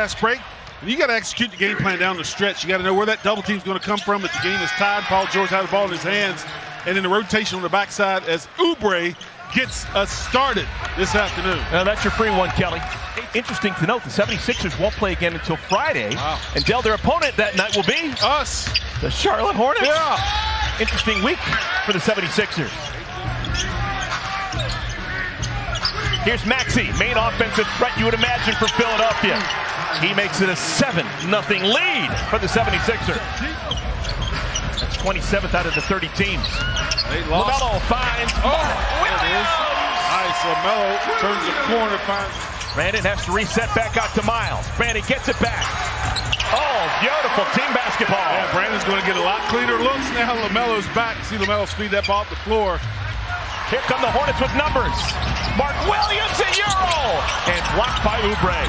fast break. You got to execute the game plan down the stretch. You got to know where that double team's going to come from if the game is tied. Paul George has the ball in his hands. And then the rotation on the backside as Oubre gets us started this afternoon. Now that's your free one, Kelly. Interesting to note, the 76ers won't play again until Friday. Wow. And Dell, their opponent that night will be us, the Charlotte Hornets. Yeah. Interesting week for the 76ers. Here's Maxey, main offensive threat you would imagine for Philadelphia. He makes it a 7-0 lead for the 76ers. That's 27th out of the 30 teams. LaMelo finds Williams. Nice, LaMelo turns the corner, finds. Brandon has to reset back out to Miles. Brandon gets it back. Oh, beautiful team basketball. Yeah, Brandon's going to get a lot cleaner looks now. LaMelo's back. See LaMelo speed that ball up the floor. Here come the Hornets with numbers. Mark Williams a Euro. And blocked by Oubre.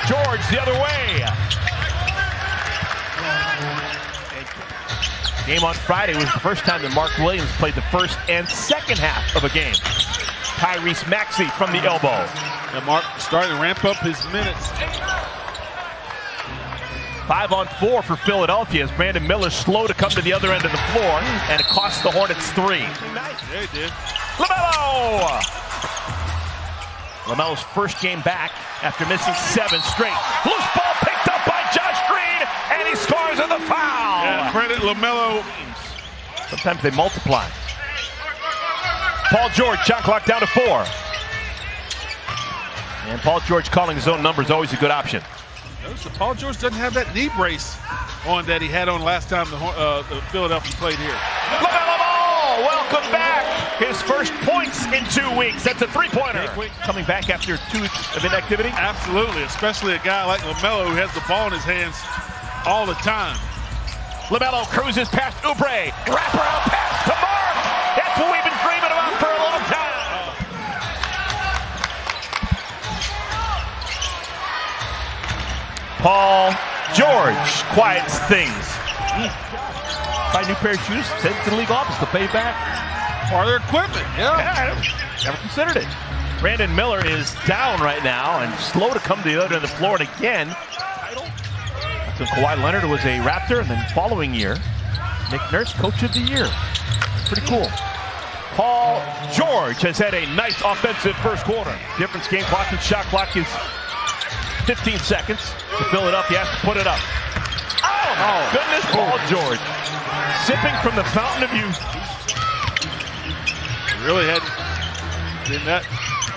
George the other way. Game on Friday was the first time that Mark Williams played the first and second half of a game. Tyrese Maxey from the elbow. And Mark starting to ramp up his minutes. 5-on-4 for Philadelphia as Brandon Miller's slow to come to the other end of the floor, and it costs the Hornets 3. Yeah, he did. LaMelo! LaMelo's first game back after missing 7 straight. Loose ball picked up by Josh Green, and he scores with a foul. Yeah, credit LaMelo. Sometimes they multiply. Paul George, shot clock down to 4. And Paul George calling his own number is always a good option. Notice that Paul George doesn't have that knee brace on that he had on last time the Philadelphia played here. LaMelo, welcome back. His first points in 2 weeks. That's a three-pointer. Coming back after 2 weeks of inactivity? Absolutely, especially a guy like LaMelo who has the ball in his hands all the time. LaMelo cruises past Oubre. Wraparound pass to Mark. That's what we've been dreaming about for a long time. Paul George quiets things. Buy a new pair of shoes, send it to the league office to pay back. Or their equipment, Yeah, never considered it. Brandon Miller is down right now and slow to come to the other end of the floor. And again, so Kawhi Leonard was a Raptor, and then following year, Nick Nurse, Coach of the Year. Pretty cool. Paul George has had a nice offensive first quarter. Difference game clock and shot clock is 15 seconds. The Philadelphia has to put it up. Oh my goodness, Paul George. Sipping from the fountain of youth. Really hadn't been that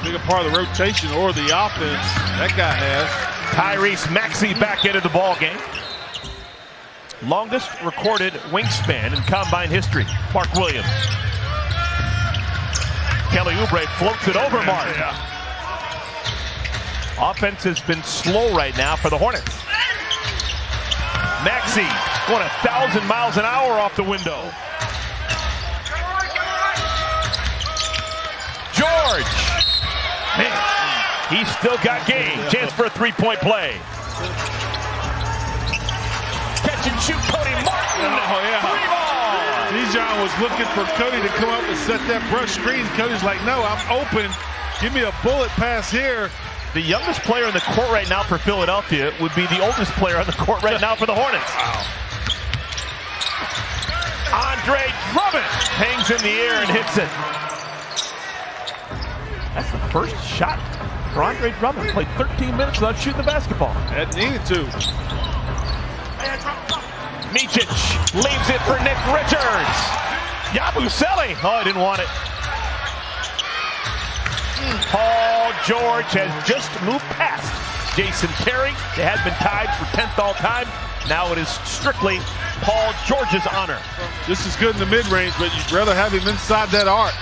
big a part of the rotation or the offense. That guy has. Tyrese Maxey back into the ball game. Longest recorded wingspan in combine history. Mark Williams. Kelly Oubre floats it over Mark. Yeah. Offense has been slow right now for the Hornets. Maxey going 1,000 miles an hour off the window. George. Man, he's still got game. Chance for a three-point play. Catch and shoot Cody Martin. Oh, yeah. Three ball. Dijon was looking for Cody to come up and set that brush screen. Cody's like, no, I'm open. Give me a bullet pass here. The youngest player in the court right now for Philadelphia would be the oldest player on the court right now for the Hornets. Wow. Andre Drummond hangs in the air and hits it. That's the first shot for Andre Drummond. Played 13 minutes without shooting the basketball. That needed to. Micic leaves it for Nick Richards. Yabusele. Oh, I didn't want it. Paul George has just moved past Jason Terry. They had been tied for 10th all time. Now it is strictly Paul George's honor. This is good in the mid-range, but you'd rather have him inside that arc.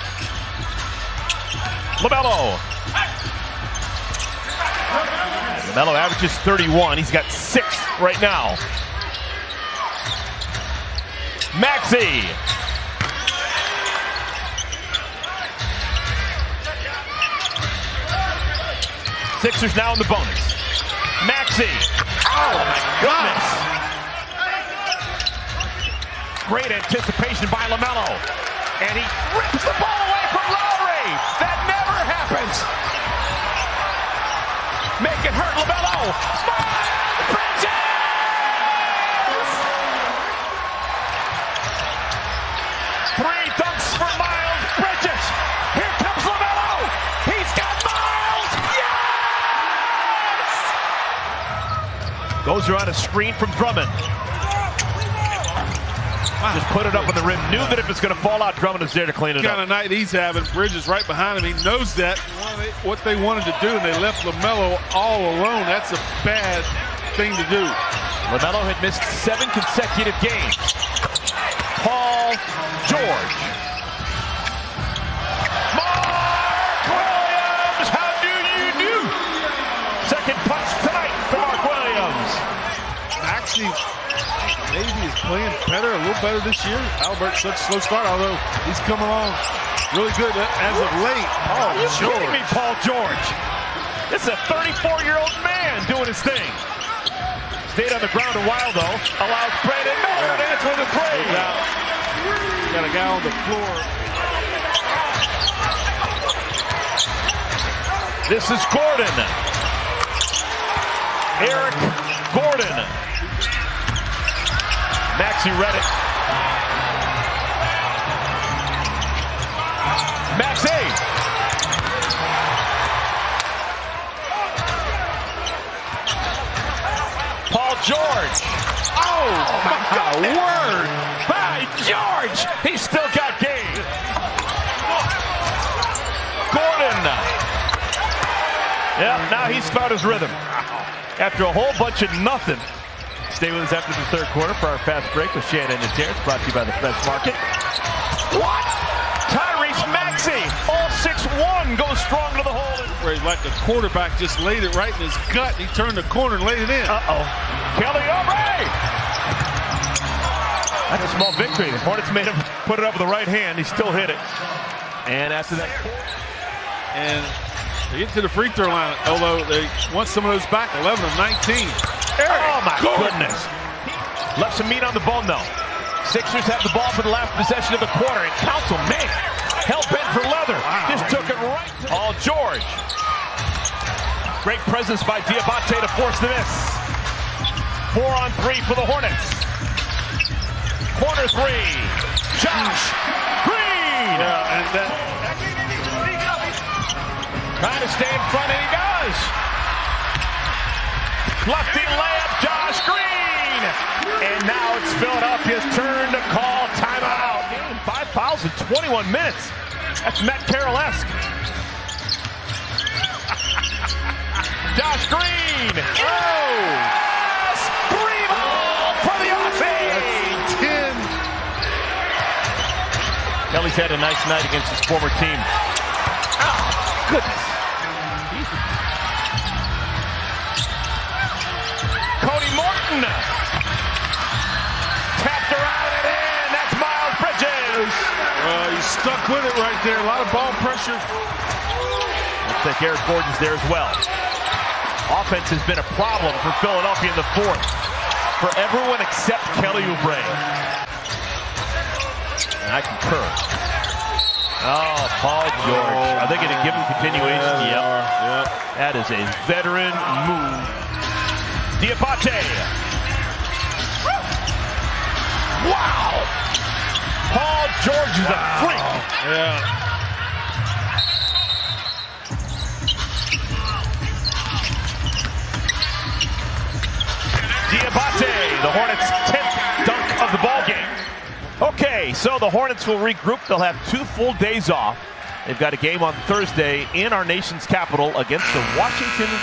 LaMelo. LaMelo averages 31. He's got 6 right now. Maxey. Sixers now in the bonus. Maxey. Oh my goodness. Great anticipation by LaMelo. And he rips the ball away from Lowry. That never happens. Make it hurt. LaMelo. Bridges! Three dunks for Miles Bridges. Here comes LaMelo. He's got Miles. Yes! Goes around a screen from Drummond. Just put it up on the rim. Knew that if it's going to fall out, Drummond is there to clean it up. Kind of night he's having. Bridges right behind him. He knows that. What they wanted to do, and they left LaMelo all alone. That's a bad thing to do. LaMelo had missed 7 consecutive games. Paul George. Mark Williams, how do you do? Second punch tonight for Mark Williams. Actually, maybe he's playing better, a little better this year. Albert's such a slow start, although he's come along really good as of late. Oh, you're kidding me, Paul George. This is a 34-year-old man doing his thing. Stayed on the ground a while, though. Allows Brandon Miller to answer the three. Got a guy on the floor. This is Gordon. Eric Gordon. Maxey read it. Maxey. Paul George. Oh, my word. By George. He's still got game. Gordon. Yeah, now he's found his rhythm. After a whole bunch of nothing. Stay with us after the third quarter for our fast break with Shannon and Terrence, brought to you by the Fresh Market. What? Tyrese Maxey, all 6'1", goes strong to the hole. Like the quarterback just laid it right in his gut. He turned the corner and laid it in. Uh-oh. Kelly Oubre! That's a small victory. The Hornets made him put it up with the right hand. He still hit it. And after that... And they get to the free throw line, although they want some of those back. 11 of 19. Oh, my goodness. Left some meat on the bone, though. Sixers have the ball for the last possession of the quarter. And Council, man, hell-bent for leather. Wow. Just took it right to Paul George. Great presence by Diabate to force the miss. 4 on 3 for the Hornets. Corner 3. Josh Green. Yeah, and trying to stay in front, and he does. Lefty layup, Josh Green. And now it's Philadelphia's turn to call timeout. 5 fouls in 21 minutes. That's Matt Carroll-esque. Josh Green. Oh! Yes! 3-ball for the Aussie. That's 10. Kelly's had a nice night against his former team. Oh, goodness. Cody Morton. Tapped around and in. That's Miles Bridges. He's stuck with it right there. A lot of ball pressure. Looks like Eric Gordon's there as well. Offense has been a problem for Philadelphia in the fourth. For everyone except Kelly Oubre. And I concur. Oh, Paul George. Are they going to give him continuation? Yep. That is a veteran move. Diabate. Wow. Paul George is a freak. Yeah. Diabate, the Hornets' 10th dunk of the ball game. Okay, so the Hornets will regroup. They'll have 2 full days off. They've got a game on Thursday in our nation's capital against the Washington